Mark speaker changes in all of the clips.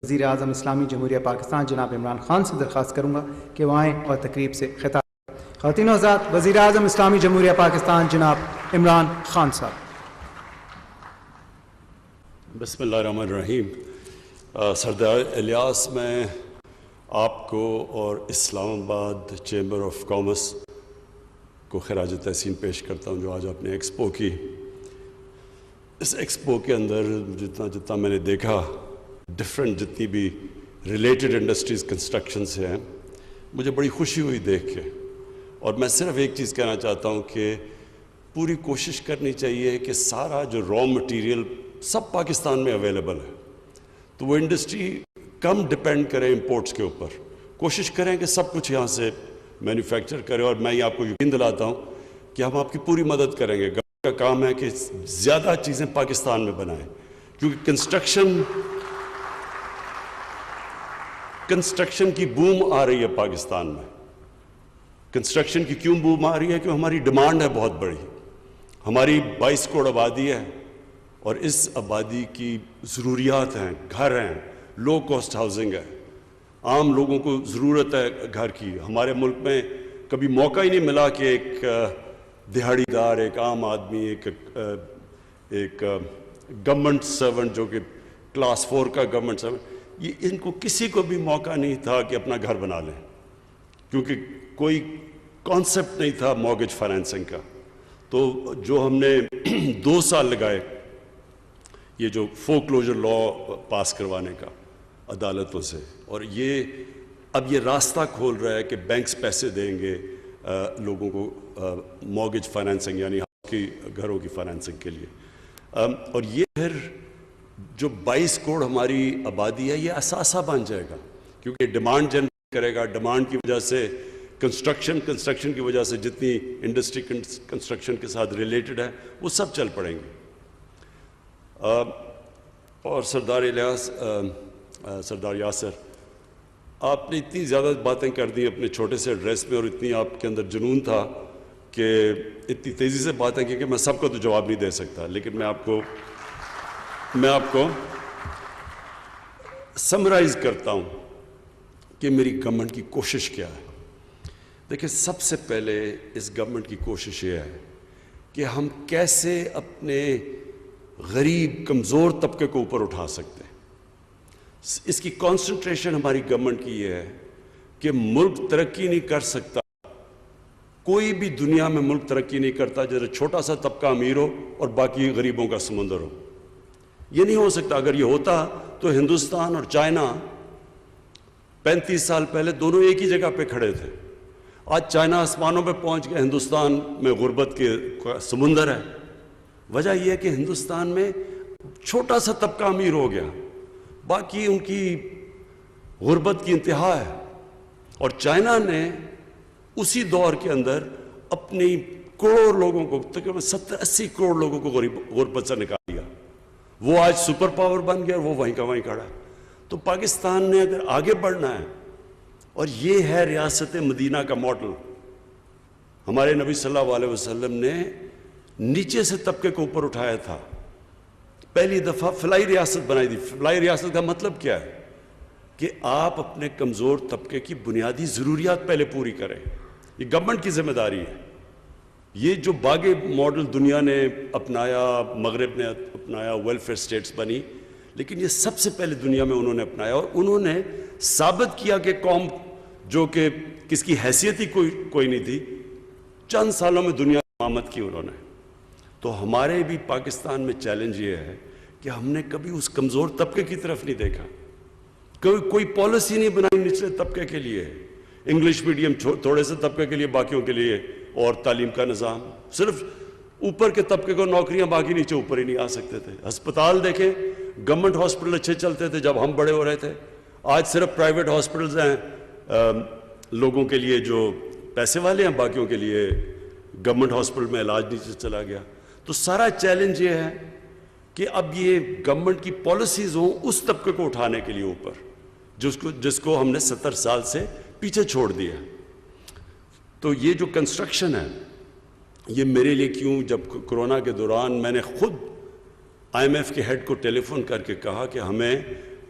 Speaker 1: وزیر اعظم اسلامی جمہوریہ پاکستان جناب عمران خان سے درخواست کروں گا کہ وہ آئیں اور تقریب سے خطاب کریں۔ خواتین و حضرات، وزیر اعظم اسلامی جمہوریہ پاکستان جناب عمران خان صاحب۔
Speaker 2: بسم اللہ الرحمن الرحیم۔ سردار الیاس، میں آپ کو اور اسلام آباد چیمبر آف کامرس کو خراج تحسین پیش کرتا ہوں جو آج آپ نے ایکسپو کی۔ اس ایکسپو کے اندر جتنا میں نے دیکھا، ڈفرینٹ جتنی بھی ریلیٹڈ انڈسٹریز کنسٹرکشن سے ہیں، مجھے بڑی خوشی ہوئی دیکھ کے۔ اور میں صرف ایک چیز کہنا چاہتا ہوں کہ پوری کوشش کرنی چاہیے کہ سارا جو را مٹیریل سب پاکستان میں اویلیبل ہے، تو وہ انڈسٹری کم ڈپینڈ کرے امپورٹس کے اوپر، کوشش کریں کہ سب کچھ یہاں سے مینوفیکچر کرے۔ اور میں یہ آپ کو یقین دلاتا ہوں کہ ہم آپ کی پوری مدد کریں گے۔ گورنمنٹ کا کام ہے کہ زیادہ چیزیں پاکستان میں بنائیں، کیونکہ کنسٹرکشن کی بوم آ رہی ہے پاکستان میں۔ کنسٹرکشن کی کیوں بوم آ رہی ہے؟ کہ ہماری ڈیمانڈ ہے بہت بڑی، ہماری 22 کروڑ آبادی ہے، اور اس آبادی کی ضروریات ہیں، گھر ہیں، لو کاسٹ ہاؤسنگ ہے، عام لوگوں کو ضرورت ہے گھر کی۔ ہمارے ملک میں کبھی موقع ہی نہیں ملا کہ ایک دہاڑی دار، ایک عام آدمی، ایک گورنمنٹ سرونٹ جو کہ کلاس 4 کا گورنمنٹ سرونٹ، ان کو کسی کو بھی موقع نہیں تھا کہ اپنا گھر بنا لیں، کیونکہ کوئی کانسیپٹ نہیں تھا مارگیج فائنینسنگ کا۔ تو جو ہم نے 2 سال لگائے یہ جو فور کلوجر لا پاس کروانے کا عدالتوں سے، اور اب یہ راستہ کھول رہا ہے کہ بینکس پیسے دیں گے لوگوں کو مارگیج فائنینسنگ، یعنی گھروں کی فائنینسنگ کے لیے۔ اور یہ پھر جو 22 کروڑ ہماری آبادی ہے، یہ اثاثہ بن جائے گا، کیونکہ ڈیمانڈ جنریٹ کرے گا۔ ڈیمانڈ کی وجہ سے کنسٹرکشن کی وجہ سے جتنی انڈسٹری کنسٹرکشن کے ساتھ ریلیٹڈ ہے وہ سب چل پڑیں گے۔ اور سردار الیاس، سردار یاسر، آپ نے اتنی زیادہ باتیں کر دیں اپنے چھوٹے سے ایڈریس میں، اور اتنی آپ کے اندر جنون تھا کہ اتنی تیزی سے باتیں کی کہ میں سب کو تو جواب نہیں دے سکتا، لیکن میں آپ کو سمرائز کرتا ہوں کہ میری گورنمنٹ کی کوشش کیا ہے۔ دیکھیں، سب سے پہلے اس گورنمنٹ کی کوشش یہ ہے کہ ہم کیسے اپنے غریب کمزور طبقے کو اوپر اٹھا سکتے ہیں۔ اس کی کانسنٹریشن ہماری گورنمنٹ کی یہ ہے کہ ملک ترقی نہیں کر سکتا، کوئی بھی دنیا میں ملک ترقی نہیں کرتا جیسے چھوٹا سا طبقہ امیر ہو اور باقی غریبوں کا سمندر ہو۔ یہ نہیں ہو سکتا۔ اگر یہ ہوتا تو ہندوستان اور چائنا 35 سال پہلے دونوں ایک ہی جگہ پہ کھڑے تھے۔ آج چائنا آسمانوں پہ پہنچ گیا، ہندوستان میں غربت کے سمندر ہے۔ وجہ یہ ہے کہ ہندوستان میں چھوٹا سا طبقہ امیر ہو گیا، باقی ان کی غربت کی انتہا ہے۔ اور چائنا نے اسی دور کے اندر اپنی کروڑ لوگوں کو، تقریباً 70-80 کروڑ لوگوں کو غربت سے نکال دیا۔ وہ آج سپر پاور بن گیا، وہ وہیں کا وہیں کھڑا ہے۔ تو پاکستان نے اگر آگے بڑھنا ہے، اور یہ ہے ریاست مدینہ کا ماڈل، ہمارے نبی صلی اللہ علیہ وسلم نے نیچے سے طبقے کو اوپر اٹھایا تھا، پہلی دفعہ فلاحی ریاست بنائی تھی۔ فلاحی ریاست کا مطلب کیا ہے؟ کہ آپ اپنے کمزور طبقے کی بنیادی ضروریات پہلے پوری کریں۔ یہ گورنمنٹ کی ذمہ داری ہے۔ یہ جو باقی ماڈل دنیا نے اپنایا، مغرب نے اپنایا، ویلفیئر سٹیٹس بنی، لیکن یہ سب سے پہلے دنیا میں انہوں نے اپنایا، اور انہوں نے ثابت کیا کہ قوم جو کہ کس کی حیثیت ہی کوئی نہیں تھی، چند سالوں میں دنیا کی امامت کی انہوں نے۔ تو ہمارے بھی پاکستان میں چیلنج یہ ہے کہ ہم نے کبھی اس کمزور طبقے کی طرف نہیں دیکھا، کوئی پالیسی نہیں بنائی نچلے طبقے کے لیے، انگلش میڈیم تھوڑے سے طبقے کے لیے، باقیوں کے لیے، اور تعلیم کا نظام صرف اوپر کے طبقے کو نوکریاں، باقی نیچے اوپر ہی نہیں آ سکتے تھے۔ ہسپتال دیکھیں، گورنمنٹ ہاسپٹل اچھے چلتے تھے جب ہم بڑے ہو رہے تھے، آج صرف پرائیویٹ ہاسپٹلز ہیں لوگوں کے لیے جو پیسے والے ہیں، باقیوں کے لیے گورنمنٹ ہاسپٹل میں علاج نہیں چلا گیا۔ تو سارا چیلنج یہ ہے کہ اب یہ گورنمنٹ کی پالیسیز ہوں اس طبقے کو اٹھانے کے لیے اوپر، جس کو ہم نے 70 سال سے پیچھے چھوڑ دیا۔ تو یہ جو کنسٹرکشن ہے، یہ میرے لیے کیوں، جب کرونا کے دوران میں نے خود IMF کے ہیڈ کو ٹیلی فون کر کے کہا کہ ہمیں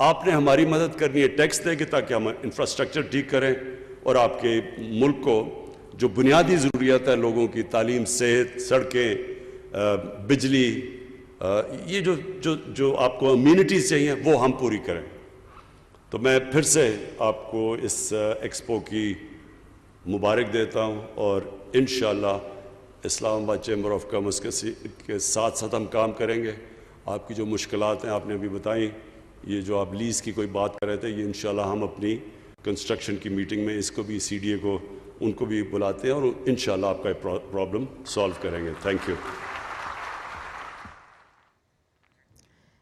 Speaker 2: آپ نے ہماری مدد کرنی ہے ٹیکس دے کے تاکہ ہم انفراسٹرکچر ٹھیک کریں اور آپ کے ملک کو جو بنیادی ضروریات ہے لوگوں کی تعلیم صحت سڑکیں بجلی یہ جو آپ کو امینٹیز چاہیے وہ ہم پوری کریں. تو میں پھر سے آپ کو اس ایکسپو کی مبارک دیتا ہوں اور انشاءاللہ اسلام آباد چیمبر آف کامرس کے ساتھ ساتھ ہم کام کریں گے. آپ کی جو مشکلات ہیں آپ نے ابھی بتائیں یہ جو آپ لیز کی کوئی بات کر رہے تھے یہ انشاءاللہ ہم اپنی کنسٹرکشن کی میٹنگ میں اس کو بھی سی ڈی اے کو ان کو بھی بلاتے ہیں اور انشاءاللہ آپ کا پرابلم سالو کریں گے. Thank you.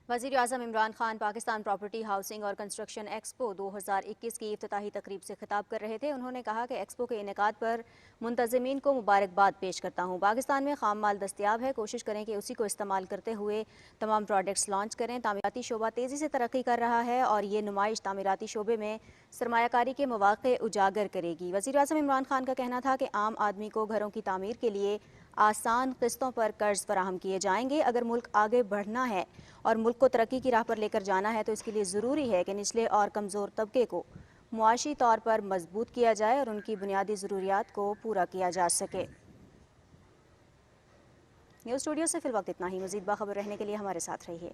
Speaker 3: وزیر اعظم عمران خان پاکستان پراپرٹی ہاؤسنگ اور کنسٹرکشن ایکسپو 2021 کی افتتاحی تقریب سے خطاب کر رہے تھے. انہوں نے کہا کہ ایکسپو کے انعقاد پر منتظمین کو مبارکباد پیش کرتا ہوں. پاکستان میں خام مال دستیاب ہے, کوشش کریں کہ اسی کو استعمال کرتے ہوئے تمام پروڈکٹس لانچ کریں. تعمیراتی شعبہ تیزی سے ترقی کر رہا ہے اور یہ نمائش تعمیراتی شعبے میں سرمایہ کاری کے مواقع اجاگر کرے گی. وزیر اعظم عمران خان کا کہنا تھا کہ عام آدمی کو گھروں کی تعمیر کے لیے آسان قسطوں پر قرض فراہم کیے جائیں گے. اگر ملک آگے بڑھنا ہے اور ملک کو ترقی کی راہ پر لے کر جانا ہے تو اس کے لیے ضروری ہے کہ نچلے اور کمزور طبقے کو معاشی طور پر مضبوط کیا جائے اور ان کی بنیادی ضروریات کو پورا کیا جا سکے. نیوز اسٹوڈیو سے فی الوقت اتنا ہی. مزید باخبر رہنے کے لیے ہمارے ساتھ رہیے.